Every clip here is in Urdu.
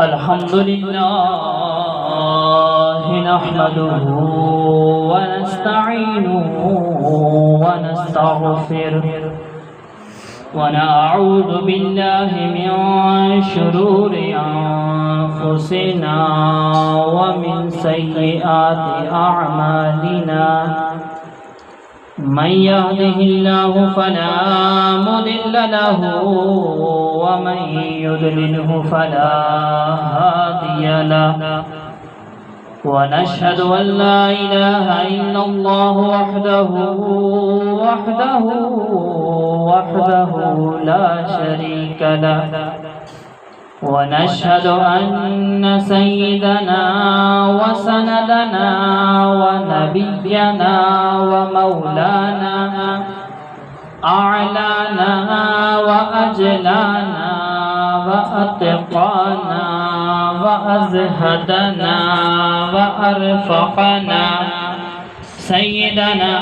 الحمد لله نحمده ونستعينه ونستغفره ونعوذ بالله من شرور أنفسنا ومن سيئات أعمالنا من يهده الله فلا مضل له ومن يضلله فلا هادي له ونشهد أن لا إله إلا الله وحده لا شريك له ونشهد أن سيدنا وسندنا ونبينا ومولانا أعلانا وأجلانا وأتقانا وأزهدنا وأرفقنا سيدنا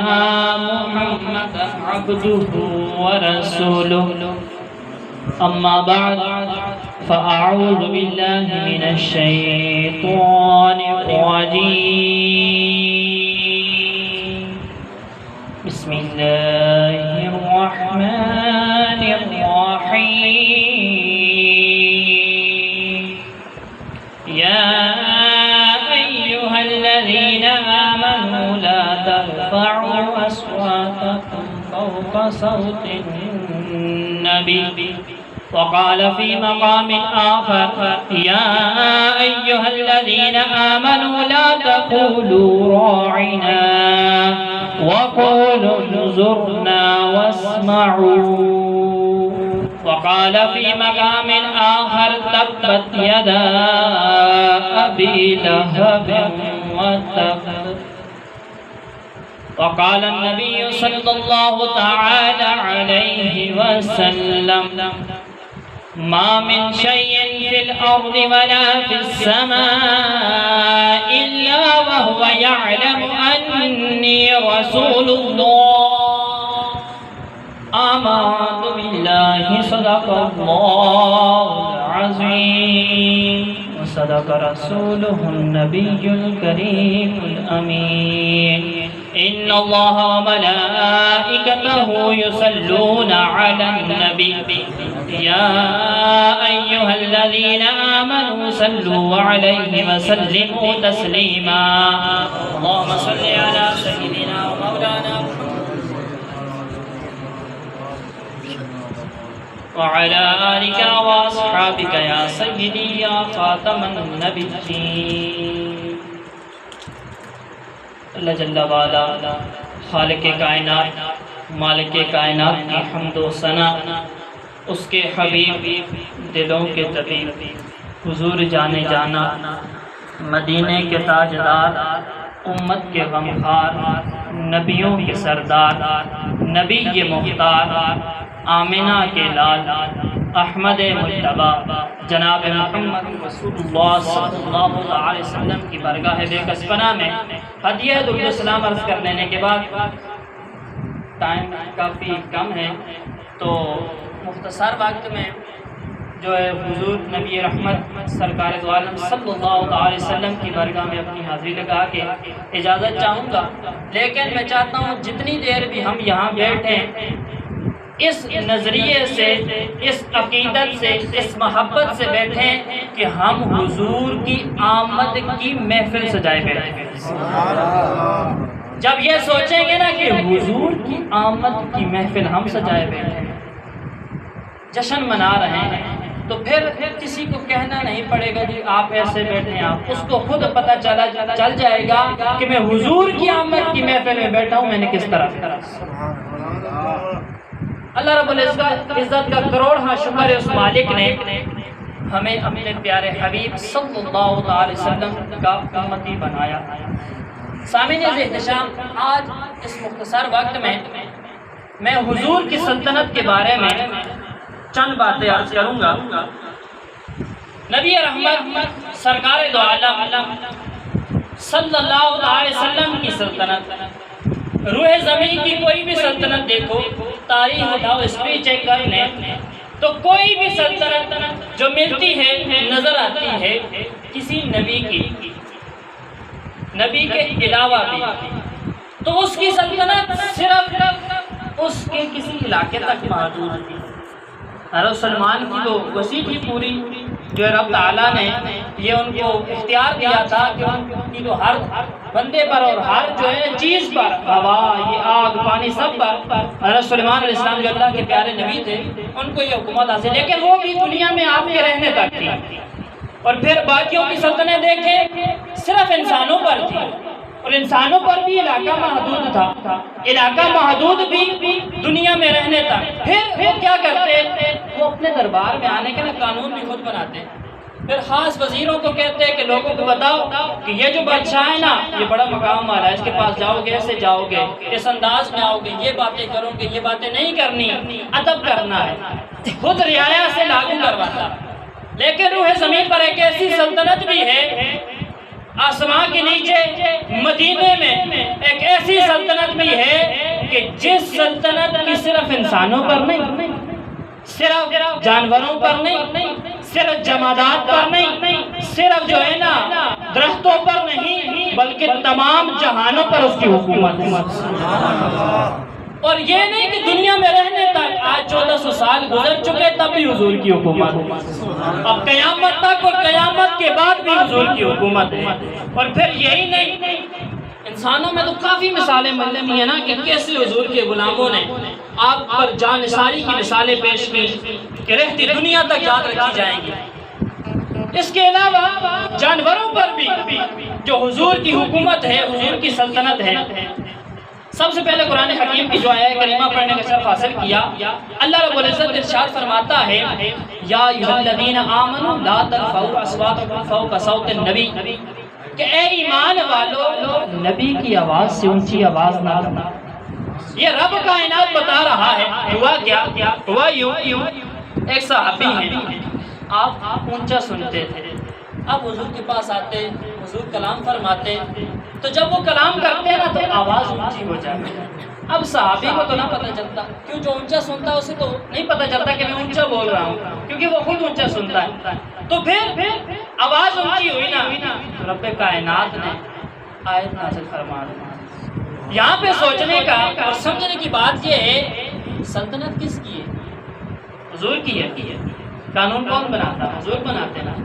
محمد عبده ورسوله أما بعد فأعوذ بالله من الشيطان الرجيم بسم الله الرحمن الرحيم يا أيها الذين آمنوا لا ترفعوا أصواتكم فوق صوت النبي وقال في مقام آخر يا أيها الذين آمنوا لا تقولوا راعنا وقولوا انظرنا واسمعوا وقال في مقام آخر تبت يدا أبي لهب وتب وقال النبي صلى الله تعالى عليه وسلم ما من شيء في الأرض ولا في السماء إلا وهو يعلم أني رسول الله آمنت بالله صدق الله العظيم وصدق رسوله النبي الكريم الأمين إن الله وملائكته يصلون على النبي يا أيها الذين آمنوا صلوا عليه وسلموا تسليما اللهم صل على سيدنا ومولانا وعلى آلك وأصحابك يا سيدي يا خاتم النبيين اللہ جل وعلا خالق کائنات مالک کائنات کی حمد و ثنا اس کے حبیب دلوں کے طبیب حضور جانے جانا مدینے کے تاجدار امت کے غمخوار نبیوں کے سردار نبی کے مختار آمنہ کے لال احمد مجتبی جناب محمد رسول اللہ صلی اللہ علیہ وسلم کی بارگاہ بے کسبنا میں ہدیہ درود و سلام عرض کر لینے کے بعد ٹائم کافی کم ہے تو مختصر وقت میں جو ہے حضور نبی رحمت سرکار دو عالم صلی اللہ علیہ وسلم کی بارگاہ میں اپنی حاضری لگا کے اجازت چاہوں گا، لیکن میں چاہتا ہوں جتنی دیر بھی ہم یہاں بیٹھیں اس نظریے سے، اس عقیدت سے، اس محبت سے بیٹھیں کہ ہم حضور کی آمد کی محفل سجائے بیٹھیں۔ جب یہ سوچیں گے نا کہ حضور کی آمد کی محفل ہم سجائے بیٹھیں، جشن منا رہے ہیں، تو پھر کسی کو کہنا نہیں پڑے گا جی آپ ایسے بیٹھیں، آپ اس کو خود پتہ چل جائے گا کہ میں حضور کی آمد کی محفل میں بیٹھا ہوں، میں نے کس طرح اللہ رب العزت کا کروڑ شکر ہے اس مالک نے ہمیں اپنے پیارے حبیب صلی اللہ علیہ وسلم کا امتی بنایا۔ سامعین احتشام، آج اس مختصر وقت میں حضور کی سلطنت کے بارے میں چند باتیں عرض کروں گا۔ نبی رحمت سرکار دو عالم صلی اللہ علیہ وسلم کی سلطنت روح زمین کی کوئی بھی سلطنت دیکھو، تاریخ اٹھاؤ، ہسٹری چیک کر لیں، تو کوئی بھی سلطنت جو ملتی ہے نظر آتی ہے کسی نبی کے علاوہ بھی، تو اس کی سلطنت صرف اس کے کسی علاقے تک محدود تھی۔ حضرت سلمان کی تو وسیع تھی پوری، جو رب تعالیٰ نے یہ ان کو اختیار دیا تھا کہ ان کی تو ہر بندے پر اور ہر جو ہے چیز پر، ہوا، یہ آگ، پانی، سب پر حضرت سلیمان علیہ السلام جو اللہ کے پیارے نبی تھے ان کو یہ حکومت حاصل، لیکن وہ بھی دنیا میں آپ کے رہنے تک تھی۔ اور پھر باقیوں کی سلطنتیں دیکھیں صرف انسانوں پر تھی، اور انسانوں پر بھی علاقہ محدود تھا، علاقہ محدود بھی دنیا میں رہنے تک۔ پھر وہ کیا کرتے، وہ اپنے دربار میں آنے کے لیے قانون بھی خود بناتے، پھر خاص وزیروں کو کہتے ہیں کہ لوگوں کو بتاؤ کہ یہ جو بادشاہ ہے نا یہ بڑا مقام والا ہے، اس کے پاس جاؤ گے، ایسے جاؤ گے، اس انداز میں آؤ گے، یہ باتیں کرو گے، یہ باتیں نہیں کرنی، ادب کرنا ہے، خود رعایا سے لاگو کرواتا۔ لیکن روح زمین پر ایک ایسی سلطنت بھی ہے، آسمان کے نیچے مدینے میں ایک ایسی سلطنت بھی ہے کہ جس سلطنت کی صرف انسانوں پر نہیں، صرف جانوروں پر نہیں، صرف جمادات پر نہیں، صرف جو ہے نا درختوں پر نہیں، بلکہ تمام جہانوں پر اس کی حکومت ہے۔ اور یہ نہیں کہ دنیا میں رہنے تک، آج 1400 سال گزر چکے تب بھی حضور کی حکومت ہے، اب قیامت تک اور قیامت کے بعد بھی حضور کی حکومت ہے۔ اور پھر یہی نہیں، انسانوں میں تو کافی مثالیں ملتی ہیں نا کہ کیسے حضور کے غلاموں نے آپ پر جان نثاری کی مثالیں پیش کی کہ رہتی دنیا تک یاد رکھی جائیں گی۔ اس کے علاوہ جانوروں پر بھی جو حضور کی حکومت ہے، حضور کی سلطنت ہے۔ سب سے پہلے قرآن حکیم کی جو آیہ کریمہ پڑھنے کا شرف حاصل کیا، اللہ رب العزت ارشاد فرماتا ہے یا ایھا الذین آمنوا لا ترفعوا اصواتکم فوق صوت النبی، کہ اے ایمان والو نبی کی آواز سے اونچی آواز نہ کرنا۔ یہ رب کائنات بتا رہا ہے۔ ہوا کیا؟ ہوا یوں ایک صحابی ہیں، آپ اونچا سنتے تھے، اب حضور کے پاس آتے، حضور کلام فرماتے، تو جب وہ کلام کرتے ہیں نا تو آواز اونچی ہو جاتی ہے۔ اب صحابی کو تو نہ پتہ چلتا، کیوں جو اونچا سنتا ہے اسے تو نہیں پتہ چلتا کہ میں اونچا بول رہا ہوں، کیونکہ وہ خود اونچا سنتا ہے۔ تو پھر آواز اونچی ہوئی نا، رب کائنات نے آیت نازل فرما دی۔ یہاں پہ سوچنے کا اور سمجھنے کی بات یہ ہے، سلطنت کس کی ہے؟ حضور کی ہے۔ قانون کون بناتا ہے؟ حضور بناتے ہیں۔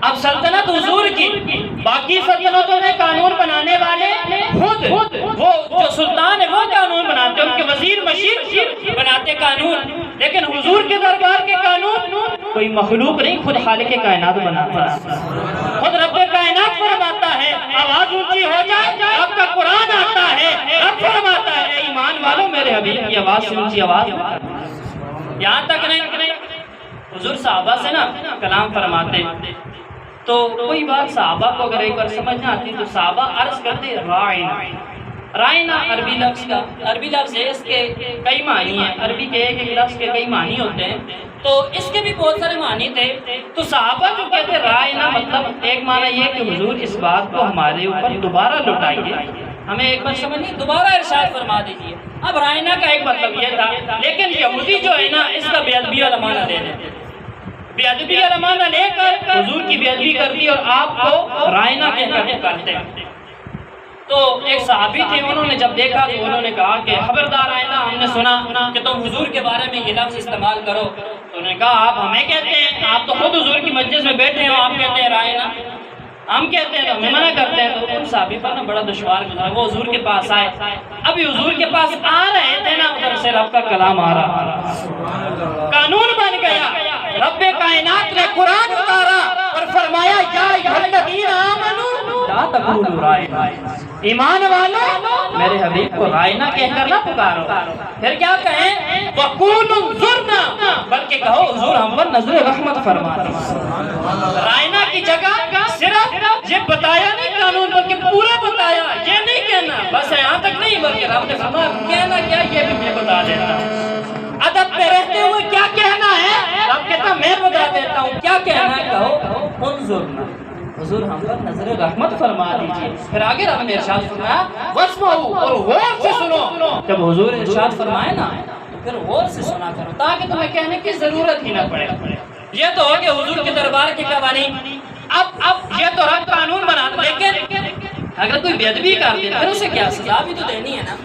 اب سلطنت حضور کی، باقی سلطنتوں میں قانون بنانے والے خود وہ جو سلطان ہے وہ قانون بناتے، ان کے وزیر مشیر بناتے قانون، لیکن حضور کے دربار کے قانون کوئی مخلوق نہیں، خود خالق کائنات بناتا ہے، خود رب کائنات فرماتا ہے آواز اونچی ہو جائے، آپ کا قرآن آتا ہے، رب فرماتا ہے ایمان والو میرے حبیب کی آواز سے اونچی آواز۔ یہاں تک نہیں، حضور صحابہ سے نا کلام فرماتے تو کوئی بات صحابہ کو اگر ایک بار سمجھ نہ آتی تو صحابہ عرض کرتے رائنا عربی لفظ کا، عربی لفظ ہے، اس کے کئی معنی ہیں، عربی کے ایک لفظ کے کئی معنی ہوتے ہیں، تو اس کے بھی بہت سارے معنی تھے۔ تو صحابہ جو کہتے رائنا مطلب ایک معنی یہ کہ حضور اس بات کو ہمارے اوپر دوبارہ لوٹائیے، ہمیں ایک بار سمجھ نہیں، دوبارہ ارشاد فرما دیجیے۔ اب رائنا کا ایک مطلب یہ تھا، لیکن یہودی جو ہے نا اس کا بے ادبی والا معنی لے لیتے، بے ادبی والا معنی لے کر حضور کی بے ادبی کرتی اور آپ کو رائنا کہہ کر پکارتے۔ تو ایک صحابی تھے، انہوں نے جب دیکھا تو انہوں نے کہا کہ خبردار رائنا، ہم نے سنا کہ تم حضور کے بارے میں یہ لفظ استعمال کرو۔ تو انہوں نے کہا آپ ہمیں کہتے ہیں، آپ تو خود حضور کی مجلس میں بیٹھے ہو، آپ کہتے ہیں رائنا، ہم کہتے ہیں تو ہمیں منع کرتے ہیں۔ تو ان صحابی پر نا بڑا دشوار گزرا، وہ حضور کے پاس آئے، ابھی حضور کے پاس آ رہے تھے نا ادھر سے رب کا کلام آ رہا، قانون بن گیا، رب کائنات نے قرآن اتارا اور فرمایا یا ایھا الذین آمنوا لا تقولوا رائنا، ایمان والو میرے حبیب کو رائنا کہہ کر نہ پکارو، پھر کیا کہیں وقولوا انظرنا، بلکہ کہو حضور ہم پر نظر رحمت فرما دیں۔ رائنا کی جگہ صرف یہ بتایا نہیں قانون، بلکہ پورا بتایا، یہ نہیں کہنا بس یہاں تک نہیں، بلکہ رب نے فرمایا کہنا کیا یہ بھی میں بتا دیتا ہوں، ادب پہ رہتے ہوئے کیا کہنا ہے رب کہتا میں بتا دیتا ہوں، کیا کہنا ہے کہو انظرنا، حضور ہم پر نظر رحمت فرما دیجئے۔ پھر آگے رب نے ارشاد فرمایا واسمعوا، اور غور سے سنو۔ جب حضور ارشاد فرمائے نا پھر غور سے سنا کرو تاکہ تمہیں کہنے کی ضرورت ہی نہ پڑے۔ یہ تو ہو کہ حضور کے دربار کے قوانین، اب یہ تو رب قانون بنا، لیکن اگر کوئی بے ادبی کر دے پھر اسے کیا سزا بھی تو دینی ہے نا۔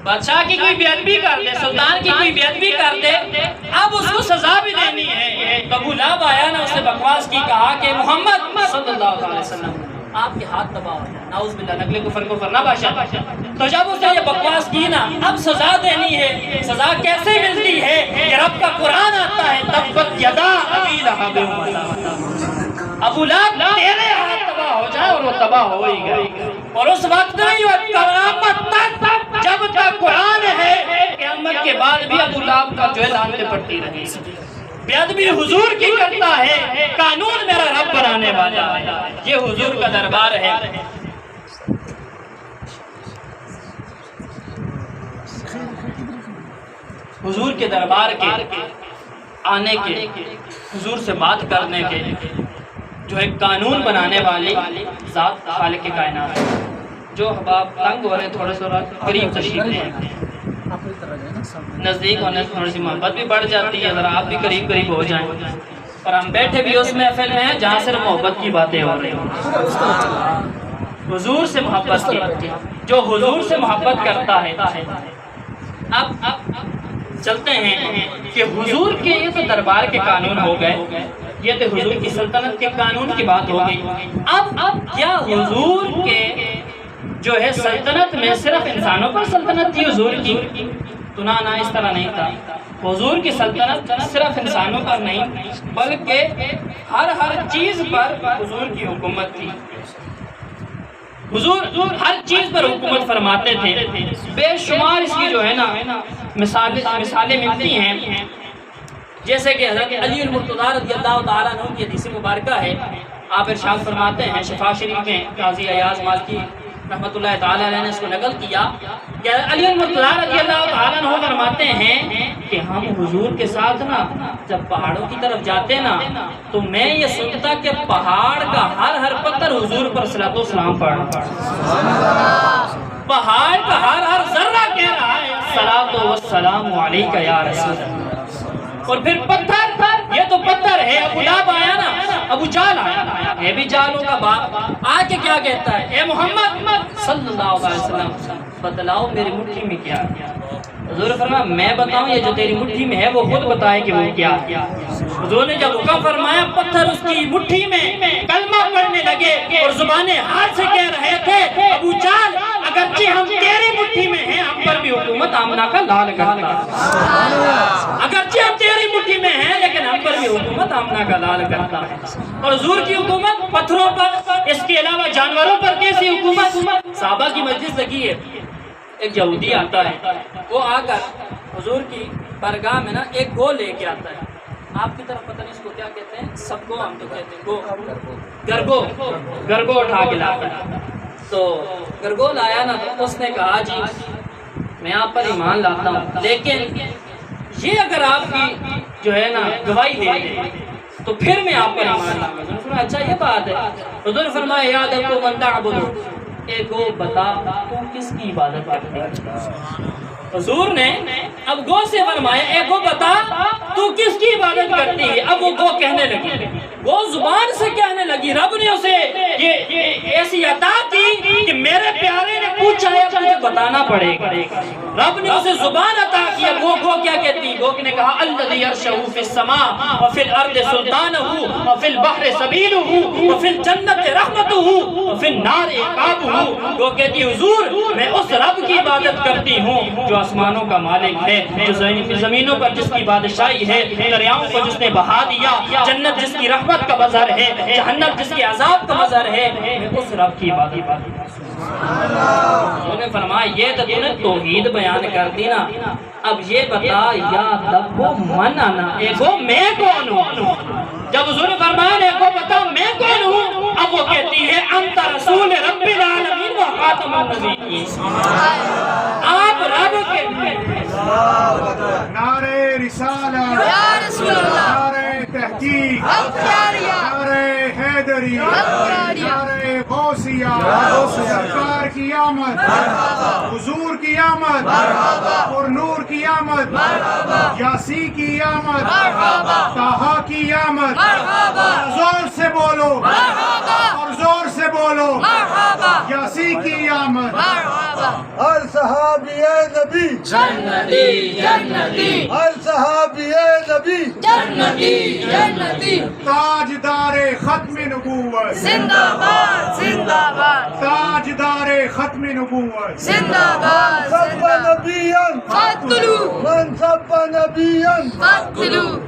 بادشاہ کی کوئی بے ادبی کر دے، سلطان کی کوئی بے ادبی کر دے، اب اس کو سزا بھی دینی ہے۔ تو ابو لہب آیا نا، اسے بکواس کی، کہا کہ محمد صلی اللہ علیہ وسلم آپ کے ہاتھ تباہ ہو جائے، نعوذ باللہ، نقل کفر نہ بادشاہ۔ تو جب اس نے یہ بکواس کی نا، اب سزا دینی ہے۔ سزا کیسے ملتی ہے کہ رب کا قرآن آتا ہے، تبت یدا ابی لہب و تب، ابو لہب تیرے ہاتھ تباہ ہو جائے، اور وہ تباہ ہو ہی گئے۔ اور اس وقت نہیں، وہ قیامت تک جب تک قرآن ہے، قیامت کے بعد بھی ابو لہب کا جو ہے لعنتیں پڑتی رہی۔ بے ادبی حضور کی کرتا ہے، قانون میرا رب بنانے والا ہے۔ یہ حضور کا دربار ہے۔ حضور کے دربار کے آنے کے، حضور سے بات کرنے کے، جو ایک قانون بنانے والی ذات خالق کائنات ہے۔ جو احباب تنگ ہو رہے ہیں، تھوڑے سا قریب تشریف لیں، نزدیک ہونے سے تھوڑی سی محبت بھی بڑھ جاتی ہے، ذرا آپ بھی قریب قریب ہو جائیں۔ اور ہم بیٹھے بھی اس محفل میں ہیں جہاں صرف محبت کی باتیں ہو رہی ہیں، حضور سے محبت کی، جو حضور سے محبت کرتا ہے۔ اب چلتے ہیں کہ حضور کے یہ تو دربار کے قانون ہو گئے، یہ تو حضور کی سلطنت کے قانون کی بات ہو گئی۔ اب کیا حضور کے جو ہے سلطنت میں صرف انسانوں پر سلطنت تھی حضور کی؟ تو نہ اس طرح نہیں تھا۔ حضور کی سلطنت صرف انسانوں پر نہیں بلکہ ہر چیز پر حضور کی حکومت تھی۔ حضور ہر چیز پر حکومت فرماتے تھے۔ بے شمار اس کی جو ہے نا مثالیں ملتی ہیں، جیسے کہ حضرت علی المرتضیٰ رضی اللہ تعالیٰ عنہ کی حدیث مبارکہ ہے۔ آپ ارشاد فرماتے ہیں، شفا شریف میں قاضی ایاز مالکی رحمۃ اللہ تعالیٰ علیہ نے اس کو نقل کیا کہ علی المرتضیٰ رضی اللہ تعالیٰ عنہ فرماتے ہیں کہ ہم حضور کے ساتھ نا جب پہاڑوں کی طرف جاتے نا تو میں یہ سنتا کہ پہاڑ کا ہر پتھر حضور پر صلاۃ و سلام پڑھ رہا ہے، پہاڑ کا ہر ذرہ کہہ رہا ہے صلاۃ و سلام علیک یا رسول اللہ۔ اور پھر پتھر، یہ تو پتھر ہے۔ ابو لہب آیا نا، ابو جہل آیا، ہے بھی جہلوں کا باپ، آ کے کیا کہتا ہے، اے محمد صلی اللہ علیہ وسلم بتلاؤ میری مٹھی میں کیا ہے؟ حضور فرمایا میں بتاؤں یہ جو تیری مٹھی میں ہے وہ خود بتائے کہ وہ کیا ہے۔ حضور نے جب حکم فرمایا، پتھر اس کی مٹھی میں کلمہ پڑھنے لگے اور زبانیں ہاتھ سے کہہ رہے تھے، ابو جہل اگرچہ ہم تیری مٹھی میں ہیں، ہم پر بھی حکومت آمنہ کا لال کرتا، اگرچہ ہم تیری مٹھی میں ہیں لیکن ہم پر بھی حکومت آمنہ کا لال کرتا ہے۔ اور حضور کی حکومت پتھروں پر، اس کے علاوہ جانوروں پر کیسی حکومت؟ صحابہ کی مجلس لگی ہے، ایک یہودی آتا ہے، وہ آ کر حضور کی بارگاہ میں نا ایک گو لے کے آتا ہے۔ آپ کی طرف پتہ نہیں اس کو کیا کہتے ہیں، سب کو ہم تو کہتے ہیں گو، گرگو اٹھا کے لاتا ہے۔ تو گرگو لایا نا تو اس نے کہا جی میں آپ پر ایمان لاتا ہوں، لیکن یہ اگر آپ کی جو ہے نا گواہی دے دے تو پھر میں آپ پر ایمان لاؤں گا۔ حضور فرمایا اچھا یہ بات ہے۔ حضور فرمایا یاد رکھو من تعبدو، اے گو بتا تو کس کی عبادت کرتے ہیں؟ حضور نے اب گو سے فرمایا اے گو بتا تو کس کی عبادت کرتی ہے؟ اب وہ گو کہنے لگی، وہ زبان سے کہنے لگی، رب نے اسے یہ ایسی عطا کی کہ میرے پیارے نے پوچھا ہے مجھے بتانا پڑے گا۔ رب نے اسے زبان عطا کیا۔ گو کیا کہتی؟ گو نے کہا الذی یرشع فی السماء وفی الارض سلطانہ وفی البحر سبیلہ وفی الجنت رحمتہ وفی النار عقابہ۔ گو کہتی حضور میں اس رب کی عبادت کرتی ہوں جو آسمانوں کا مالک ہے، جو زمینوں پر جس کی بادشاہی ہے، دریاؤں کو جس نے بہا دیا، جنت جس کی رحمت کا مظہر ہے، جہنم جس کے عذاب کا مظہر ہے، میں اس رب کی عبادت کرتی ہوں۔ انہوں نے فرمایا یہ تو نے توحید بیان کر دی نا، اب یہ بتا یا دبو من انا، ایگو میں کون ہوں؟ جب حضور نے فرمایا ایگو بتا میں کون ہوں، اب وہ کہتی ہے انت رسول رب العالمین و خاتم النبیین، آپ رب کے نعرہ رسالہ یا رسول اللہ، نعرہ تحقیق، نعرہ حیدری، نعرہ غوثیہ سرکار کی آمد، حضور کی آمد، اور نور کی آمد، یاسی کی آمد، طہا کی آمد، زور سے بولو اور زور سے بولو، یاسی کی آمد۔ ہر صحابی نبی جنتی جنتی، ہر صحابی نبی جنتی جنتی، تاجدار ختم نبوت، زندہ باد زندہ باد، تاجدار ختم نبوت، زندہ باد سب زندہ باد، نبیان قتلوا من سب نبیان۔ قتلوا۔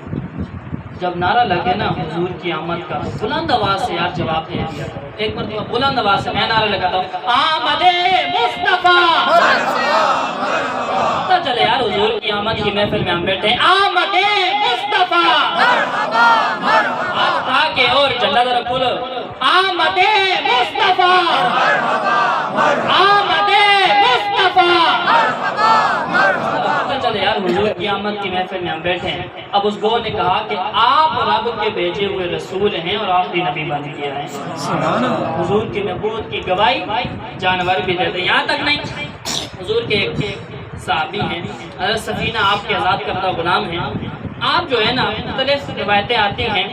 جب نعرہ لگے نا حضور کی آمد کا تو بلند آواز سے یار جواب دے دیا کرو۔ ایک مرتبہ بلند آواز سے میں نعرہ لگاتا ہوں، آمد مصطفیٰ، پتہ چلے یار حضور کی آمد کی محفل میں ہم بیٹھے ہیں، آمد مصطفیٰ، ہاتھ اٹھا کے اور جھنڈا ذرا کھولو، آمد مصطفیٰ، آمد مصطفیٰ۔ پتہ چلے یار حضور کی آمد کی محفل میں ہم بیٹھے ہیں۔ اب اس گو نے کہا کہ آپ رب کے بھیجے ہوئے رسول ہیں اور آخری نبی بن گیا ہے۔ حضور کی نبوت کی گواہی جانور بھی دیتے ہیں۔ یہاں تک نہیں، حضور کے ایک صحابی ہیں حضرت سفینہ، آپ کے آزاد کردہ غلام ہیں۔ آپ جو ہے نا مختلف روایتیں آتی ہیں،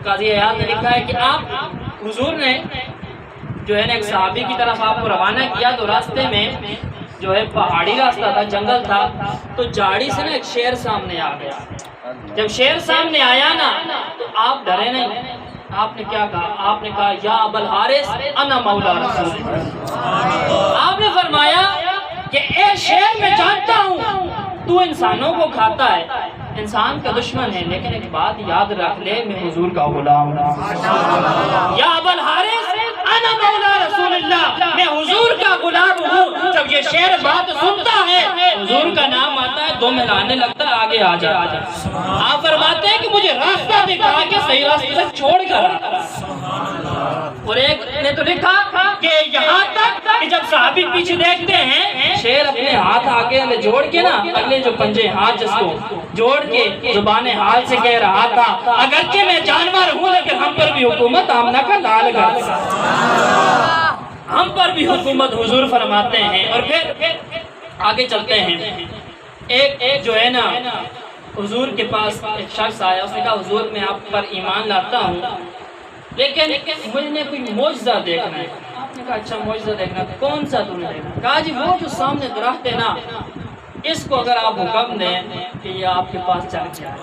قاضی عیاض نے لکھا ہے کہ آپ حضور نے جو ہے نا ایک صحابی کی طرف آپ کو روانہ کیا تو راستے میں جو ہے پہاڑی راستہ تھا، جنگل تھا، تو جھاڑی سے نا ایک شیر سامنے آ گیا۔ جب شیر سامنے آیا نا تو آپ ڈرے نہیں، آپ نے کیا کہا؟ آپ نے کہا یا ابا الحارث انا مولا رسول اللہ۔ آپ نے فرمایا کہ اے شیر میں جانتا ہوں تو انسانوں کو کھاتا ہے، انسان کا دشمن ہے، لیکن ایک بات یاد رکھ لے، میں حضور کا غلام ہوں۔ یا ابا الحارث انا مولا رسول اللہ، میں حضور کا غلام ہوں۔ جب یہ شیر بات سنتا ہے، حضور کا نام آتا ہے، دو ملانے لگتا ہے، آگے آ جاتا ہے۔ آپ فرماتے ہیں کہ مجھے راستہ دکھا کے صحیح راستے سے چھوڑ کر آتا۔ اور ایک نے تو لکھا کہ یہاں تک کہ جب صحابی پیچھے دیکھتے ہیں، شیر اپنے ہاتھ آگے جوڑ کے نا اگلے جو پنجے ہاتھ جس کو جوڑ کے زبان حال سے کہہ رہا تھا، اگرچہ میں جانور ہوں لیکن ہم پر بھی حکومت آمنہ کا لال گھر، ہم پر بھی حکومت حضور فرماتے ہیں۔ اور پھر آگے چلتے ہیں، ایک جو ہے نا حضور کے پاس ایک شخص آیا، اس نے کہا حضور میں آپ پر ایمان لاتا ہوں لیکن مجھے نے کوئی معجزہ دیکھنا ہے۔ آپ نے کہا اچھا معجزہ دیکھنا ہے، کون سا تم نے دیکھنا؟ کہا جی وہ جو سامنے درخت ہے نا، اس کو اگر آپ حکم دیں کہ یہ آپ کے پاس چل جائے۔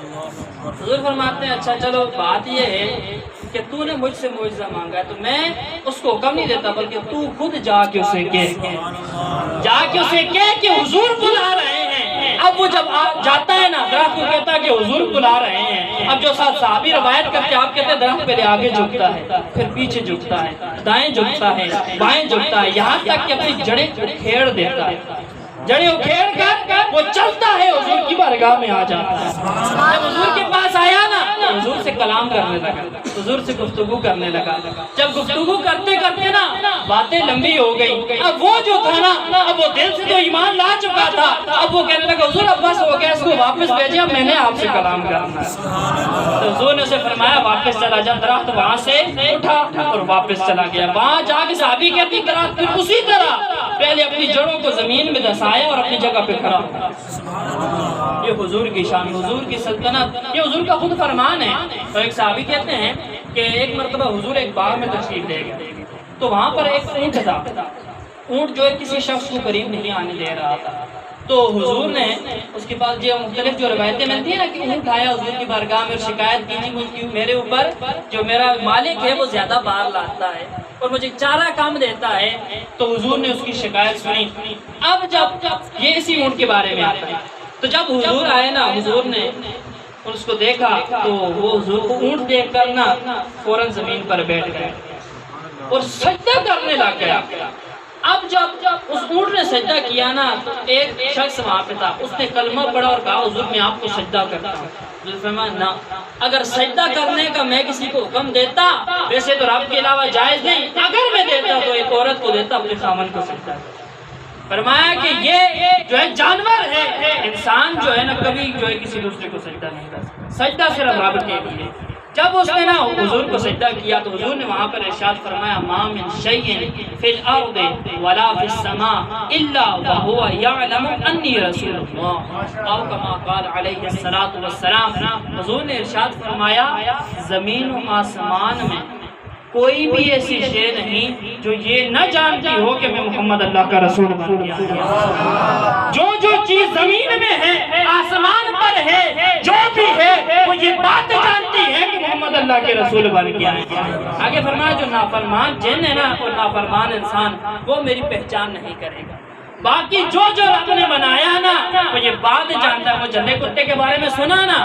حضور فرماتے ہیں اچھا چلو، بات یہ ہے کہ تو نے مجھ سے معجزہ مانگا ہے تو میں اس کو حکم نہیں دیتا، بلکہ تو خود جا کے اسے کہہ کہ حضور بلا رہے ہیں۔ اب وہ جب جاتا ہے نا، درخت کو کہتا ہے کہ حضور بلا رہے ہیں۔ اب جو ساتھ صحابی روایت کرتے ہیں، آپ کہتے ہیں درخت پہلے آگے جھکتا ہے، پھر پیچھے جھکتا ہے، دائیں جھکتا ہے، بائیں جھکتا ہے، یہاں تک کہ اپنی جڑیں اکھیڑ دیتا ہے۔ جڑیں اکھیڑ کر وہ چلتا ہے، حضور کی بارگاہ میں آ جاتا ہے۔ جب حضور کے پاس آیا نا، حضور سے کلام کرنے لگا، حضور سے گفتگو کرنے لگا۔ جب گفتگو کرتے کرتے نا باتیں لمبی ہو گئی، اب وہ جو تھا نا، اب وہ دل سے تو ایمان لا چکا تھا، اب وہ کہنے لگا حضور اب بس ہو گیا، اس کو واپس بھیجے، اب میں نے آپ سے کلام کرنا ہے۔ تو حضور نے اسے فرمایا واپس چلا جا۔ درخت وہاں سے اٹھا اور واپس چلا گیا۔ وہاں جا کے صحابی کہتی درخت پھر اسی طرح پہلے اپنی جڑوں کو زمین میں دھسایا اور اپنی جگہ پہ کھڑا ہوا۔ یہ حضور کی شان، حضور کی سلطنت، یہ حضور کا خود فرمان ہے۔ تو ایک صحابی کہتے ہیں کہ ایک مرتبہ حضور ایک باغ میں تشریف لے گئے تو وہاں پر ایک اونٹ تھا۔ اونٹ جو ہے کسی شخص کو قریب نہیں آنے دے رہا تھا، تو حضور نے اس کے پاس جو مختلف جو روایتیں ملتی ہیں نا کہ اونٹ آیا حضور کی بارگاہ میں اور شکایت کی تھی میرے اوپر جو میرا مالک ہے وہ زیادہ بار لاتا ہے اور مجھے چارہ کام دیتا ہے۔ تو حضور نے اس کی شکایت سنی۔ اب جب یہ اسی اونٹ کے بارے میں آتا ہے، تو جب حضور آئے نا، حضور نے اس کو دیکھا تو وہ حضور کو اونٹ دیکھ کر نا فوراً زمین پر بیٹھ گئے اور سجدہ کرنے لگ گیا۔ اب جب اس اونٹ نے سجدہ کیا نا تو ایک شخص وہاں پہ تھا، اس نے کلمہ پڑھا اور کہا حضور میں آپ کو سجدہ کرتا ہوں۔ حضور فرمایا نہ، اگر سجدہ کرنے کا میں کسی کو حکم دیتا، ویسے تو رب کے علاوہ جائز نہیں، اگر میں دیتا تو ایک عورت کو دیتا اپنے خامن کو سجدہ۔ فرمایا کہ یہ جو ہے جانور ہے، انسان جو ہے نا کبھی جو ہے کسی دوسرے کو سجدہ نہیں کر سکتا، سجدہ صرف رب کے لیے۔ جب اس نے نا حضور کو سجدہ کیا تو حضور نے وہاں پر ارشاد فرمایا ما من شیء فی الارض ولا فی السماء الا وهو یعلم انی رسول اللہ او کما قال علیہ الصلوۃ والسلام۔ حضور نے ارشاد فرمایا زمین و آسمان میں کوئی بھی ایسی شے نہیں جو یہ نہ جانتی ہو کہ میں محمد اللہ کا رسول بن گیا ہوں۔ جو جو چیز زمین میں ہے آسمان پر ہے جو بھی ہے وہ یہ بات جانتی ہے کہ محمد اللہ کے رسول بن گیا ہے۔ آگے فرمایا جو نافرمان جن ہے نا اور نافرمان انسان وہ میری پہچان نہیں کرے گا، باقی جو جو رب نے بنایا نا وہ یہ بات جانتا ہے۔ وہ جھلے کتے کے بارے میں سنا نا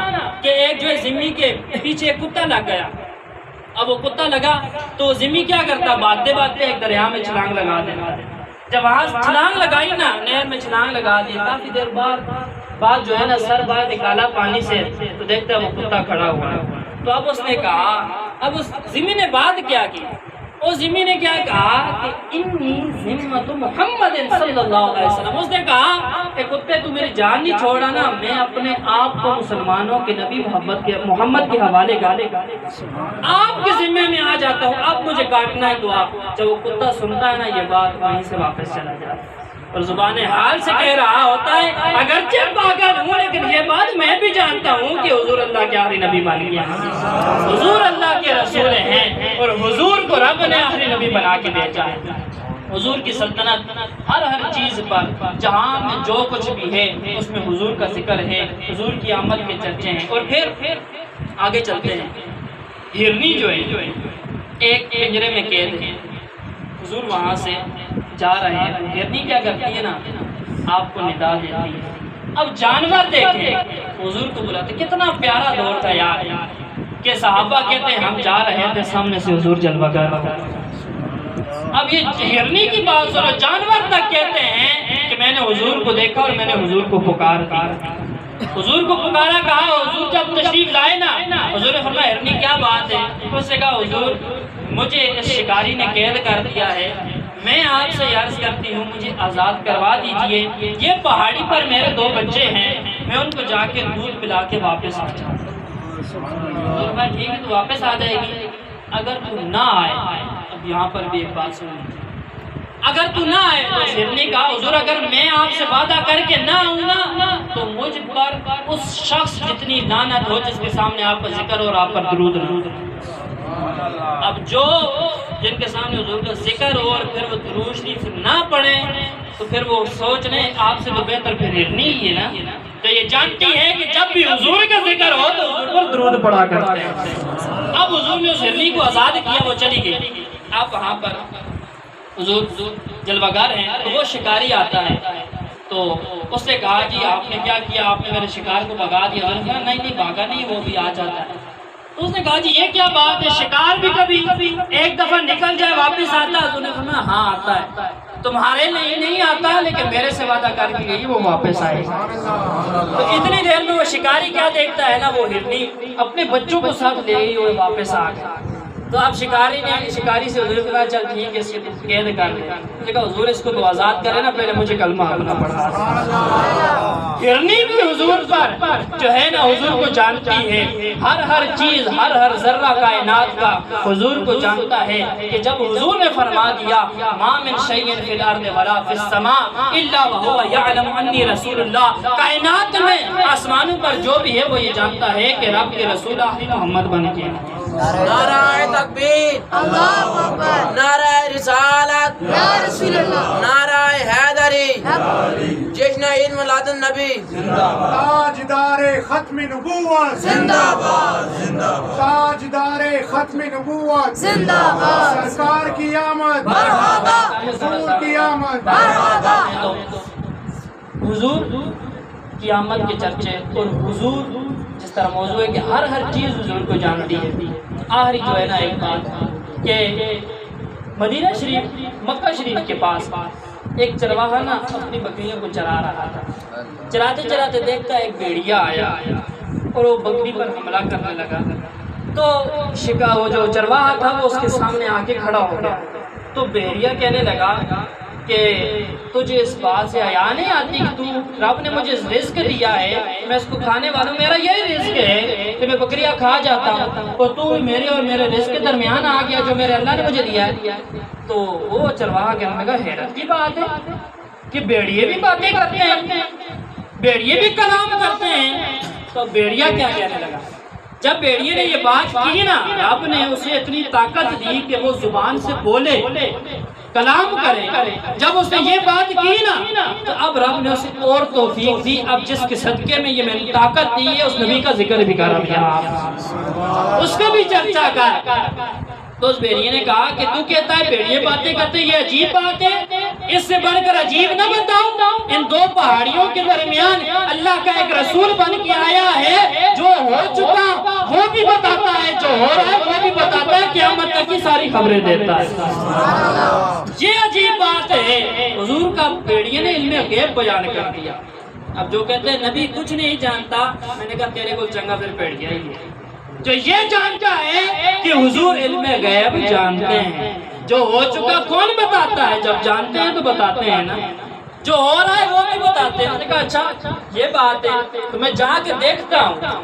کہ ایک جو ہے ذمی کے پیچھے ایک کتا لگ گیا، اب وہ کتا لگا تو ذمی کیا کرتا، بھاگتے بھاگتے ایک دریا میں چھلانگ لگا دینا۔ جب وہاں چھلانگ لگائی نا، نہر میں چھلانگ لگا دی، کافی دیر بعد جو ہے نا سر باہر نکالا پانی سے تو دیکھتا ہے وہ کتا کھڑا ہوا ہے۔ تو اب اس نے کہا، اب اس ذمی نے بات کیا کی، اس ذمی نے کیا کہا کہ انی ذمۃ محمد صلی اللہ علیہ وسلم۔ اس نے کہا کہ کتے تو میری جان نہیں چھوڑا نا، میں اپنے آپ کو مسلمانوں کے نبی محمد کے حوالے کر آپ کے ذمے میں آ جاتا ہوں، اب مجھے کاٹنا ہے تو آپ۔ جب وہ کتا سنتا ہے نا یہ بات وہیں سے واپس چلا جاتا ہے اور زبان حال سے کہہ رہا ہوتا ہے اگرچہ پاگل ہوں لیکن یہ بات میں بھی جانتا ہوں کہ حضور اللہ کے آخری نبی بن گیا، حضور اللہ کے رسول ہیں اور حضور کو رب نے آخری نبی بنا کے بھیجا ہے۔ حضور کی سلطنت ہر چیز پر، جہاں میں جو کچھ بھی ہے اس میں حضور کا ذکر ہے، حضور کی آمد کے چرچے ہیں۔ اور پھر آگے چلتے ہیں، ہرنی جو ہے ایک پنجرے میں قید ہے، حضور وہاں سے جا رہے ہیں، ہرنی کیا کرتی ہے نا آپ کو ندا دیتی ہے۔ اب جانور دیکھیں حضور کو بلاتے، کتنا پیارا دور تھا یار کہ صحابہ کہتے ہیں ہم جا رہے تھے سامنے سے حضور جلوہ گر۔ اب یہ ہرنی کی بات سنو، جانور تک کہتے ہیں کہ میں نے حضور کو دیکھا اور میں نے حضور کو پکار دیا، حضور کو پکارا، کہا حضور جب تشریف لائے نا، حضور نے فرمایا ہرنی کیا بات ہے؟ اس نے کہا حضور مجھے اس شکاری نے قید کر دیا ہے، میں آپ سے عرض کرتی ہوں مجھے آزاد کروا دیجئے، یہ پہاڑی پر میرے 2 بچے ہیں، میں ان کو جا کے دودھ پلا کے واپس آ جاؤں۔ میں ٹھیک ہے تو واپس آ جائے گی، اگر تو نہ آئے، اب یہاں پر بھی ایک بات سنیں، اگر تو نہ آئے تو ہرنی کہا حضور اگر میں آپ سے وعدہ کر کے نہ آؤں نا تو مجھ پر اس شخص جتنی لعنت ہو جس کے سامنے آپ کا ذکر اور آپ پر درود ہو۔ اب جو جن کے سامنے حضور کا ذکر ہو اور پھر وہ درود شریف نہ پڑھیں تو پھر وہ سوچ لیں آپ سے تو بہتر پھر ہرنی ہی ہے نا، تو یہ جانتی ہے کہ جب بھی حضور کا ذکر ہو تو حضور پر درود پڑھا کرتے ہیں۔ اب حضور نے اس ہرنی کو آزاد کیا، وہ چلی گئی۔ آپ وہاں پر حضور جلوہ گر ہیں تو وہ شکاری آتا ہے تو اس نے کہا جی آپ نے کیا کیا، آپ نے میرے شکار کو بھگا دیا؟ حضور نے کہا نہیں بھاگا نہیں، وہ بھی آ جاتا ہے۔ تو اس نے کہا جی یہ کیا بات ہے، شکار بھی کبھی ایک دفعہ نکل جائے واپس آتا ہے؟ حضور نے فرمایا ہاں آتا ہے، تمہارے لیے نہیں آتا لیکن میرے سے وعدہ کر کے گئی وہ واپس آئے گا۔ تو اتنی دیر میں وہ شکاری کیا دیکھتا ہے نا، وہ ہرنی اپنے بچوں کو ساتھ لے گئی اور واپس آ گیا۔ تو اب شکاری سے حضور کہا چل ٹھیک ہے اس کے قید کر لے، اس نے کہا حضور اس کو تو آزاد کرے نا، پہلے مجھے کلمہ پڑھنا پڑا۔ ہرنی بھی حضور پر جو ہے نا حضور کو جانتی ہے، ہر چیز ہر ذرہ کائنات کا حضور کو جانتا ہے کہ جب حضور نے فرما دیا ما من شیء فی الارض ولا فی السماء الا وهو یعلم انی رسول اللہ، کائنات میں آسمانوں پر جو بھی ہے وہ یہ جانتا ہے کہ رب کے رسول محمد بن کے۔ نعرہ تکبیر، اللہ اکبر، نعرہ رسالت، یا رسول اللہ، نعرہ حیدری، جشن عید میلاد النبی، تاجدار ختم نبوت زندہ باد، تاجدار ختم نبوت زندہ باد، سرکار کی آمد، مرحبا، حضور کی آمد۔ مرحبا۔ حضور کی آمد کے چرچے اور حضور جس طرح موضوع ہے کہ ہر چیز حضور کو جانتی ہے۔ آخری جو ہے نا ایک بات کہ مدینہ شریف مکہ شریف کے پاس ایک چرواہا نا اپنی بکریوں کو چرا رہا تھا، چراتے چراتے دیکھتا ایک بھیڑیا آیا اور وہ بکری پر حملہ کرنے لگا، تو وہ جو چرواہا تھا وہ اس کے سامنے آ کے کھڑا ہو گیا۔ تو بھیڑیا کہنے لگا کہ تجھے اس بات سے حیا نہیں آتی کہ رب نے مجھے رزق دیا ہے، میں اس کو کھانے والا ہوں، میرا یہی رزق ہے کہ میں بکریاں کھا جاتا ہوں، اور تو میرے اور میرے رزق کے درمیان آ گیا جو میرے اللہ نے مجھے دیا ہے۔ تو وہ چرواہا کہنے لگا حیرت کی بات ہے کہ بھیڑیے بھی باتیں کرتے ہیں، بھیڑیے بھی کلام کرتے ہیں۔ تو بھیڑیا کیا کہنے لگا؟ جب بھیڑیے نے یہ بات کی نا، رب نے اسے اتنی طاقت دی کہ وہ زبان سے بولے، کلام کرے۔ جب اس نے یہ بات کی نا تو اب رب نے اسے اور توفیق دی، اب جس کے صدقے میں یہ میں نے طاقت دی ہے اس نبی کا ذکر بھی کر دیا، اس کا بھی چرچا کر۔ تو اس بھیڑیے نے کہا کہ تو کہتا ہے بھیڑیے باتیں کرتے، یہ عجیب بات ہے، اس سے بڑھ کر عجیب نہ بتاؤ، ان دو پہاڑیوں کے درمیان اللہ کا ایک رسول بن کے آیا ہے، جو ہو چکا وہ بھی بتاتا ہے، جو ہو رہا ہے وہ بھی بتاتا ہے، قیامت تک کی ساری خبریں دیتا ہے۔ یہ عجیب بات ہے، حضور کا بھیڑیے نے علم غیب بیان کر دیا۔ اب جو کہتے ہیں نبی کچھ نہیں جانتا، میں نے کہا تیرے کو چنگا پھر بھیڑیا ہی ہے جو یہ جانتا ہے کہ حضور علم غیب جانتے ہیں، جو ہو چکا کون بتاتا ہے؟ جب جانتے ہیں تو بتاتے ہیں نا، جو ہو رہا ہے وہ بھی بتاتے ہیں۔ میں نے کہا اچھا یہ بات ہے تو میں جا کے دیکھتا ہوں۔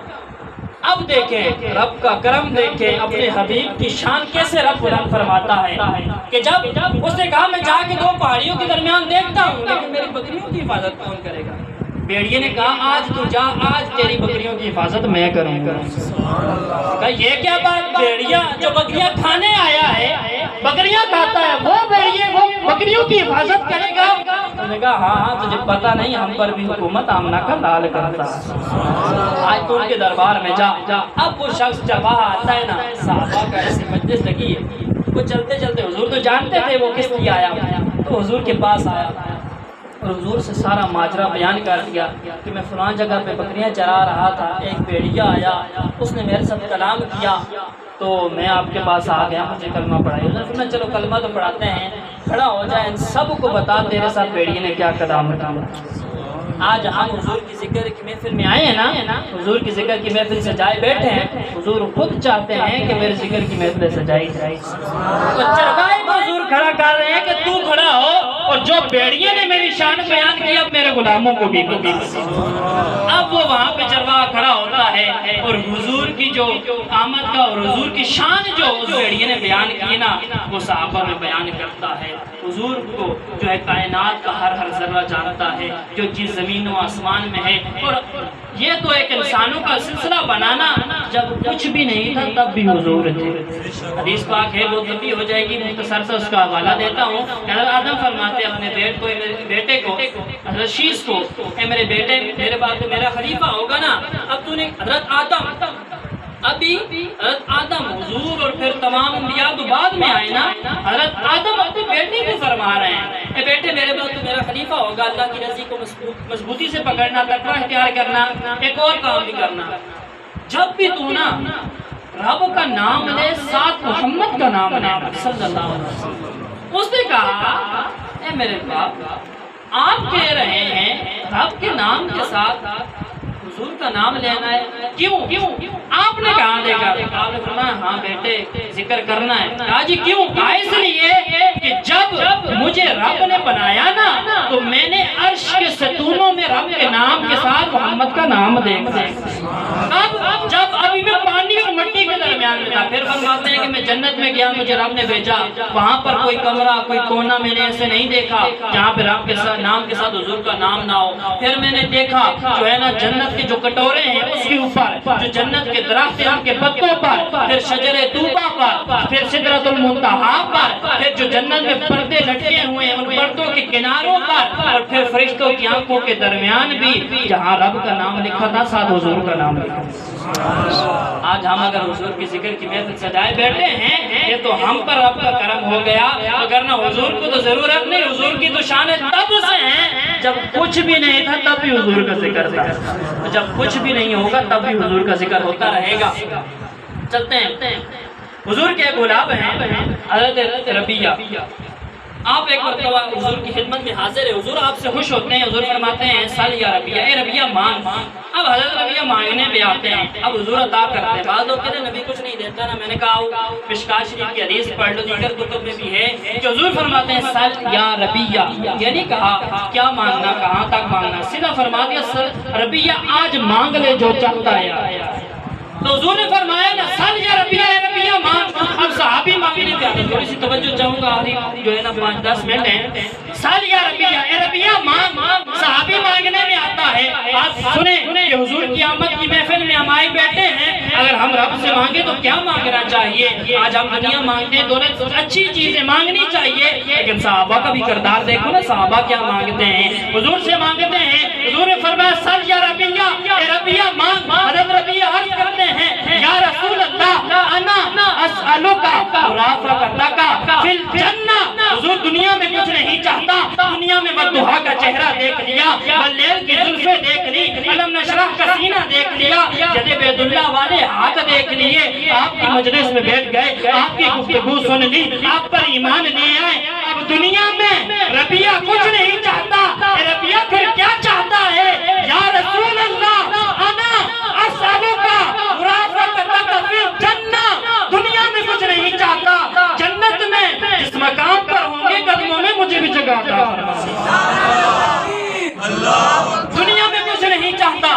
اب دیکھیں رب کا کرم، دیکھیں اپنے حبیب کی شان کیسے رب بلند فرماتا ہے کہ جب اس نے کہا میں جا کے دو پہاڑیوں کے درمیان دیکھتا ہوں، لیکن میری بکریوں کی حفاظت کون کرے گا؟ بھیڑیے نے کہا آج تو جا، آج تیری بکریوں کی حفاظت میں کروں گا۔ کہا یہ کیا بات؟ بھیڑیا جو بکریاں کھانے آیا ہے، بکریاں کھاتا ہے، وہ بھیڑیے وہ بکریوں کی حفاظت کرے گا؟ انہوں نے کہا ہاں تجھے پتہ نہیں ہم پر بھی حکومت آمنہ کا لال کرتا ہے، آج تو ان کے دربار میں جا۔ اب وہ شخص جب وہاں آتا ہے نا، صحابہ کا ایسی مجلس لگی ہے، وہ چلتے چلتے حضور تو جانتے تھے وہ کس لیے آیا، تو حضور کے پاس آیا اور حضور سے سارا ماجرا بیان کر دیا کہ میں فلان جگہ پہ بکریاں چرا رہا تھا، ایک بھیڑیا آیا، اس نے میرے ساتھ کلام کیا تو میں آپ کے پاس آ گیا، مجھے کلمہ پڑھائی۔ حضور نے چلو کلمہ تو پڑھاتے ہیں، کھڑا ہو جائے ان سب کو بتا تیرے ساتھ بھیڑیے نے کیا کلام کیا۔ آج ہم حضور کی ذکر کی محفل میں آئے ہیں نا، حضور کی ذکر کی محفل سجائے بیٹھے ہیں، حضور خود چاہتے ہیں کہ میرے ذکر کی محفل سجائی جائے، تو چرواہے کو حضور کھڑا کر رہے ہیں کہ تو کھڑا ہو، اور جو بھیڑیے نے میری شان بیان کی اب میرے غلاموں کو بھی بتا۔ اب وہ وہاں پہ چرواہا کھڑا ہوتا ہے اور حضور کی جو آمد کا اور حضور کی شان جو اس بھیڑیے نے بیان کی نا، وہ صحابہ میں بیان کرتا ہے۔ حضور کو جو ہے کائنات کا ہر ذرہ جانتا ہے، جو چیز زمین و آسمان میں ہے، اور یہ تو ایک انسانوں کا سلسلہ بنانا، جب کچھ بھی نہیں تھا تب بھی حضور تھے۔ حدیث پاک ہے، وہ لمبی ہو جائے گی، مختصر سے اس کا حوالہ دیتا ہوں۔ حضرت آدم فرماتے اپنے بیٹے کو، حضرت شیش کو، اے میرے بیٹے میرے بعد تو میرا خلیفہ ہوگا نا، اب تو نے حضرت آدم، ابھی حضرت آدم حضور اور پھر تمام انبیاء تو بعد میں آئے نا، حضرت آدم اپنے بیٹے کو فرما رہے ہیں اے بیٹے میرے بعد تو میرا خلیفہ ہوگا، اللہ کی رضی کو مضبوطی سے پکڑنا، تقویٰ اختیار کرنا، ایک اور کام بھی کرنا، جب بھی تو نا رب کا نام لے ساتھ محمد کا نام لے صلی اللہ علیہ وسلم۔ اس نے کہا اے میرے باپ آپ کہہ رہے ہیں رب کے نام کے ساتھ حضور کا نام لینا ہے، کیوں؟ آپ نے کہا دیکھا؟ آپ نے فرمایا ہاں بیٹے ذکر کرنا ہے۔ کہا جی کیوں؟ کہا اس لیے کہ جب مجھے رب نے بنایا نا تو میں نے عرش کے ستونوں میں رب کے نام کے ساتھ محمد کا نام دیکھا۔ اب جب ابھی میں پانی اور مٹی کے درمیان میں تھا، پھر فرماتے ہیں کہ میں جنت میں گیا، مجھے رب نے بھیجا، وہاں پر کوئی کمرہ کوئی کونا میں نے ایسے نہیں دیکھا جہاں پہ رب کے نام کے ساتھ حضور کا نام نہ ہو۔ پھر میں نے دیکھا جو ہے نا جنت کے جو کٹورے ہیں اس کے اوپر، جو جنت کے درخت ہیں ان کے پتوں پر، پھر شجر طوبہ پر، پھر سدرۃ المنتہا پر، پھر جو جنت میں پردے لٹکے ہوئے ہیں ان پردوں کے کناروں پر، اور پھر فرشتوں کی آنکھوں کے درمیان بھی جہاں رب کا نام لکھا تھا ساتھ حضور کا نام لکھا۔ آج ہم اگر حضور کی ذکر کی محفل سجائے بیٹھے ہیں یہ تو ہم پر رب کا کرم ہو گیا، اگر نہ حضور کو تو ضرورت نہیں، حضور کی تو شان تب سے ہیں جب کچھ بھی نہیں تھا تب بھی حضور کا ذکر تھا، جب کچھ بھی نہیں ہوگا تب بھی حضور کا ذکر ہوتا رہے گا۔ چلتے ہیں، حضور کے غلام ہیں حضرت ربیہ، آپ ایک مرتبہ حضور کی خدمت میں حاضر ہے، حضور آپ سے خوش ہوتے ہیں، حضور فرماتے ہیں سل یا ربیہ، اے ربیہ مانگ۔ اب حضرت ربیہ مانگنے پہ آتے ہیں، اب حضور عطا کرتے ہیں۔ بعض لوگ کہتے ہیں نبی کچھ نہیں دیتا نا، میں نے کہا مشکاۃ شریف کی حدیث پڑھ لو، دیگر کتب میں بھی ہے کہ حضور فرماتے ہیں سل یا ربیہ، یعنی کہا کیا مانگنا، کہاں تک مانگنا، سیدھا فرما دیا سل ربیہ آج مانگ لے جو چاہتا ہے۔ تو حضور نے فرمایا نا سل یا ربیہ، اے ربیہ مانگ۔ اب صحابی مانگنے پہ آتے، تھوڑی سی توجہ چاہوں گا، آخری جو ہے نا 5-10 منٹ ہیں۔ سل یا ربیہ، اے ربیہ مانگ، صحابی مانگنے میں آتا ہے۔ آپ سنیں کہ حضور کی آمد کی محفل میں ہم آئے بیٹھے ہیں، اگر ہم رب سے مانگے تو کیا مانگنا چاہیے؟ آج ہم دنیا مانگتے ہیں، دولت اچھی چیزیں مانگنی چاہیے، لیکن صحابہ کا بھی کردار دیکھو نا، صحابہ کیا مانگتے ہیں، حضور سے مانگتے ہیں۔ حضور نے فرمایا سل یا ربیہ، اے ربیہ مانگ۔ حضرت ربیہ عرض کرتے ہیں یا رسول اللہ انا اسألک مرافقتک فی الجنہ، حضور دنیا میں کچھ نہیں چاہتا، دنیا میں والضحیٰ کا چہرہ دیکھ لیا، واللیل کی زلفیں دیکھ لی، علم نشرح کا سینہ دیکھ لیا، ید بیت اللہ والے ہاتھ دیکھ لیے، آپ کی مجلس میں بیٹھ گئے، آپ کی گفتگو سن لی، آپ پر ایمان لے آئے۔ اب دنیا میں ربیہ کچھ نہیں چاہتا، ربیہ پھر کیا چاہتا ہے؟ یا رسول اللہ انا اسألک مرافقتک فی الجنہ، دنیا میں کچھ نہیں چاہتا، جنت میں جس مقام پر ہوں گے قدموں میں مجھے بھی جگہ عطا فرما۔ دنیا میں کچھ نہیں چاہتا،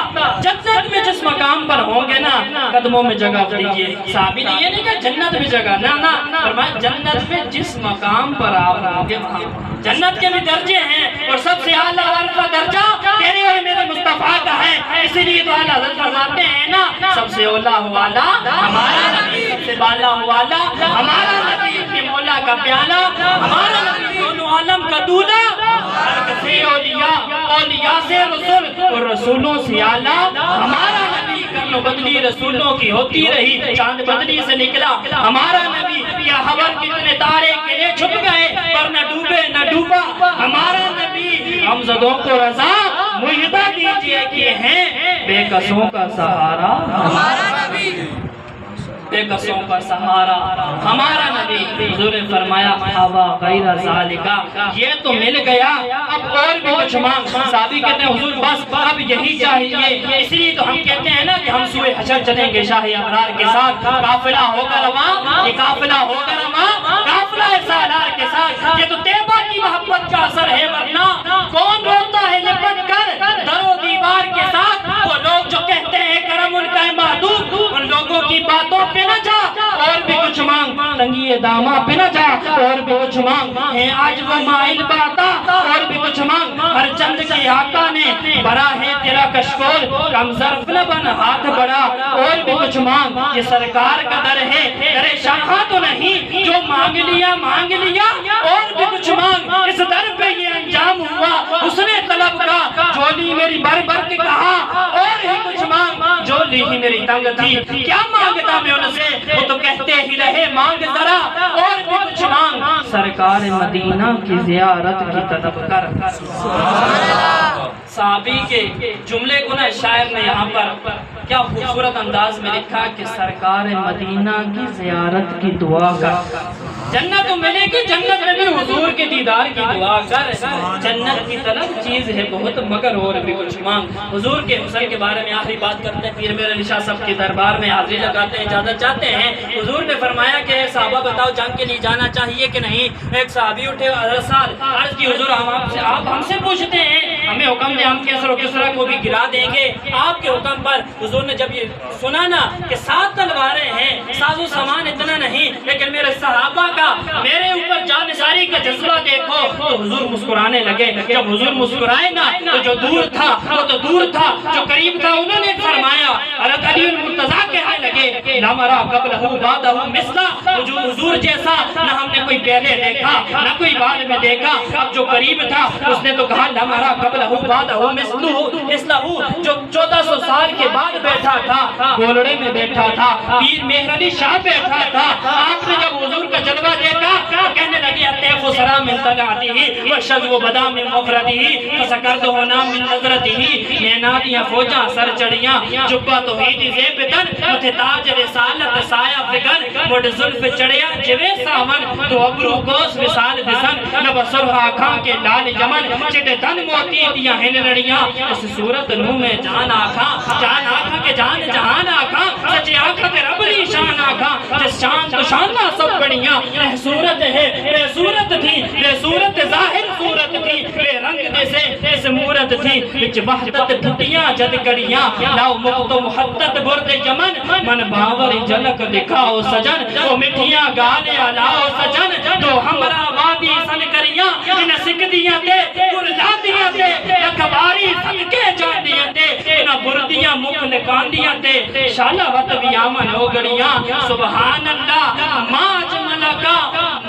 جنت میں جس مقام پر ہوں گے نا قدموں میں جگہ دیجئے۔ صحابی نے یہ نہیں کہا جنت میں جگہ، نہ فرمایا جنت میں جس مقام پر آپ ہوں گے وہاں۔ جنت کے بھی درجے ہیں اور سب سے اعلیٰ عرفہ درجہ تیرے اور میرے مصطفیٰ کا ہے، اسی لیے تو اعلیٰ حضرت فرماتے ہیں نا سب سے اولا والا ہمارا نبی، سب سے بالا والا ہمارا نبی، اپنے مولا کا پیالہ ہمارا نبی، دونوں عالم کا دولہ، سے اولیاء سے رسول اور رسولوں سے اعلیٰ ہمارا نبی۔ کرن بدلی رسولوں کی ہوتی رہی، چاند بدلی سے نکلا ہمارا نبی، یا خبر کتنے تارے کے لیے چھپ گئے پر نہ ڈوبے نہ ڈوبا ہمارا نبی۔ ہم زدوں کو رضا مجدہ دیجئے کہ ہیں بے کسوں کا سہارا ہمارا نبی، بے کسوں کا سہارا ہمارا نبی۔ حضور نے فرمایا ہوا غیر ذالکا، یہ تو مل گیا، اب اور بھی کچھ مانگ۔ صحابی کہتے ہیں حضور بس اب یہی چاہیے، اس لیے تو ہم کہتے ہیں نا کہ ہم سوئے حشر چلیں گے شاہ ابرار کے ساتھ، قافلہ ہوگا رواں، یہ قافلہ ہوگا رواں، قافلہ سالار کے ساتھ۔ یہ تو طیبہ کی محبت کا اثر ہے، ورنہ کون روتا ہے لپٹ کر در و دیوار کے ساتھ؟ وہ لوگ جو کہتے ہیں کرم ان کا ہے محدود، ان لوگوں کی باتوں پہ نہ جا، اور بھی کچھ مانگ، تنگی دامہ پہ نہ جا، اور بھی کچھ مانگ، ہے آج وہ مائل باتا، اور بھی کچھ مانگ۔ ہر چند کے آقا نے بڑا ہے تیرا کشکول، کم ظرف نہ بن ہاتھ بڑا، اور بھی کچھ مانگ۔ یہ سرکار کا در ہے، در شاہاں تو نہیں، جو مانگ لیا اور بھی کچھ مانگ۔ اس در پہ یہ انجام ہوا حسن طلب کا، جولی میری بھر بھر کے کہا اور ہی کچھ مانگ، جولی ہی میری تنگ تھی کیا مانگتا میں ان سے، وہ تو کہتے ہی رہے مانگ ذرا اور بھی کچھ مانگ۔ سرکار مدینہ کی زیارت کی طلب کر۔ صحابی کے جملے کو نا شاعر نے یہاں پر کیا خوبصورت انداز میں لکھا کہ سرکار مدینہ کی زیارت کی دعا کر۔ جنت تو ملے گی، جنت میں بھی حضور کے دیدار کی دعا کر۔ جنت کی طلب چیز ہے بہت مگر اور بھی کچھ مانگ۔ حضور کے حسن کے بارے میں آخری بات کرتے ہیں، پیر میرے علی شاہ صاحب کے دربار میں حاضری لگاتے ہیں، اجازت چاہتے ہیں۔ حضور نے فرمایا کہ صحابہ بتاؤ جنگ کے لیے جانا چاہیے کہ نہیں؟ ایک صحابی اٹھے، عرض کی حضور آپ ہم سے پوچھتے ہیں، ہمیں حکم دے ہم کیسر و کسرا کو بھی گرا دیں گے آپ کے حکم پر۔ حضور نے جب یہ سنا نا کہ 7 تلواریں ہیں، ساز و سامان اتنا نہیں، لیکن میرے صحابہ کا میرے اوپر جانثاری کا جذبہ دیکھو، تو حضور مسکرانے لگے۔ جب حضور مسکرائے نا تو جو دور تھا وہ تو دور تھا، جو قریب تھا انہوں نے فرمایا، حضرت علی المرتضیٰ کہنے لگے لا مرا قبلہ بعدہ مثلا، حضور جیسا نہ ہم نے کوئی پہلے دیکھا نہ کوئی بعد میں دیکھا۔ اب جو قریب تھا اس نے تو کہا لا مرا قبلہ بعدہ مثلہ، جو 1400 سال کے بعد بیٹھا تھا، گولڑے میں بیٹھا تھا، پیر مہر علی شاہ بیٹھا تھا۔ آپ نے جب حضور کا جلوہ دیکھا کہنے لگے اطیف و سرا میں من طلعته والشذو بدا من مفرده فسکرته نام من نظرته نینادیاں فوجاں سر چڑیاں جبہ توحید زیب تن متھے تاج رسالت سایہ فکر مڈ زلف چڑیا جوے ساون تو ابرو گوس وصال دسن نب سرح آکھاں کے لال جمن چٹے تن موتی دیاں ہن رڑیاں اس صورت نو میں جان آکھاں کہ جان جہان آکھاں سچے آکھاں کہ رب لی شان آکھاں جس شان تو شانہ سب بڑیاں رہ صورت ہے رہ صورت تھی رہ صورت ظاہر صورت تھی رہ رنگ دے سے اس مورت تھی وچ وحدت ٹھٹیاں جد کڑیاں لاؤ مقت و محدت برد جمن من باور جلک دکھاؤ سجن او مٹھیاں گالے لاؤ سجن تو ہمرا وادی سن کریاں ان سکدیاں تے گردادیاں تے اکباری صدقے جاندیاں تے نہ بردیاں مکھ لکاندیاں تے شالا وط بیامن ہو گڑیاں سبحان اللہ ما اجمل کا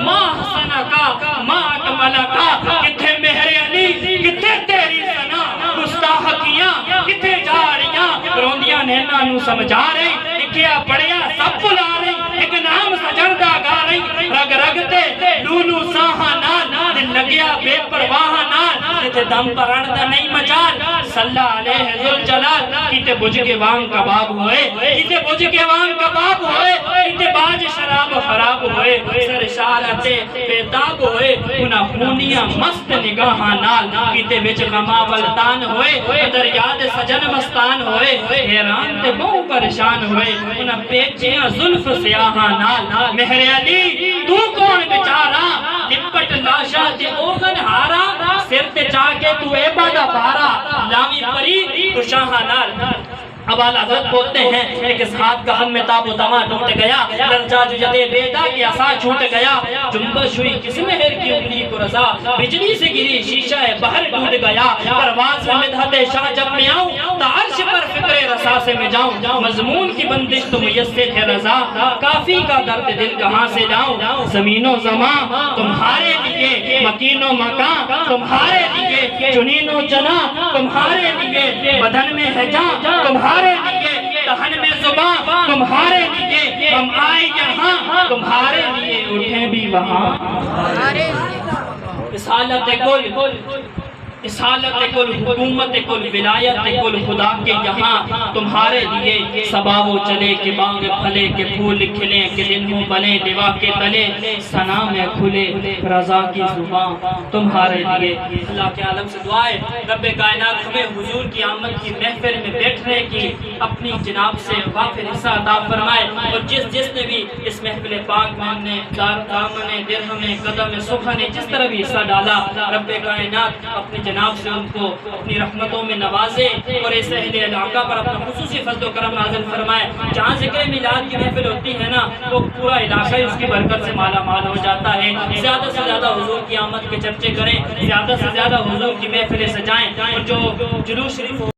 ما حسن کا ما اکمل کا کتھے مہر علی کتھے تیری ثنا گستاخیاں کتھے جا رہیاں روندیاں نینا نو سمجھا رہی لکھیا پڑھیا سب بلا رہی ایک نام سجردہ گا رہی رگ رگ تے لولو ساہا نال دل لگیا بے پرواہ نال جتے دم پر اڑدا نہیں مجال صلی علیہ ذوالجلال کیتے بجھ کے وان کباب ہوئے کیتے بجھ کے وان کباب ہوئے کیتے باج شراب خراب ہوئے سر اشارت بیتاب ہوئے انہاں خونیاں مست نگاہاں نال کیتے وچ غما ولتان ہوئے در یاد سجن مستان ہوئے حیران تے بہو پریشان ہوئے انہاں پیچیاں زلف سیاہاں نال مہر علی تو کون بیچارا لپٹ لاشا تے اوغن ہارا سر تے چاہ کے تو عبادہ پارا لامی پری تو شاہاں نال اب آل حضرت بولتے ہیں ایک اس ہاتھ کا ہم میں تاب و تما ٹوٹ گیا لرزا جو جدے بیدا کی عصا چھوٹ گیا جنبش ہوئی کس مہر کی انگلی کو رضا بجلی سے گری شیشہ بہر ٹوٹ گیا پرواز میں مدحت شاہ جب میں آؤں تا عرش پر فکر رسا سے میں جاؤں مضمون کی بندش تو میسر ہے رضا کافی کا درد دل کہاں سے لاؤں زمین و زمان تمہارے لیے مکین و مکان تمہارے لیے جنین و جنا تمہارے لیے بدن میں ہے جان تمہارے لیے دہن میں زبان تمہارے لیے ہم آئے یہاں تمہارے لیے اٹھیں بھی وہاں رسالت کل حکومت کل ولایت کل خدا کے یہاں تمہارے لیے سباو چلے کہ باغ پھلے کہ پھول کھلیں کہ دن ہوں بنے لوا کے تلے ثنا میں کھلے رضا کی زبان تمہارے لیے اللہ کے عالم سے دعائے رب کائنات ہمیں حضور کی آمد کی محفل میں بیٹھنے کی اپنی جناب سے وافر حصہ عطا فرمائے اور جس نے بھی اس محفل پاک میں ہم نے دامن درہم قدم صبح نے جس طرح بھی حصہ ڈالا رب کائنات اپنی جناب سے ان کو اپنی رحمتوں میں نوازے اور اس اہل علاقہ پر اپنا خصوصی فضل و کرم نازل فرمائے جہاں ذکر میلاد کی محفل ہوتی ہے نا وہ پورا علاقہ اس کی برکت سے مالا مال ہو جاتا ہے زیادہ سے زیادہ حضور کی آمد کے چرچے کریں زیادہ سے زیادہ حضور کی محفلیں سجائیں اور جو جلوس شریف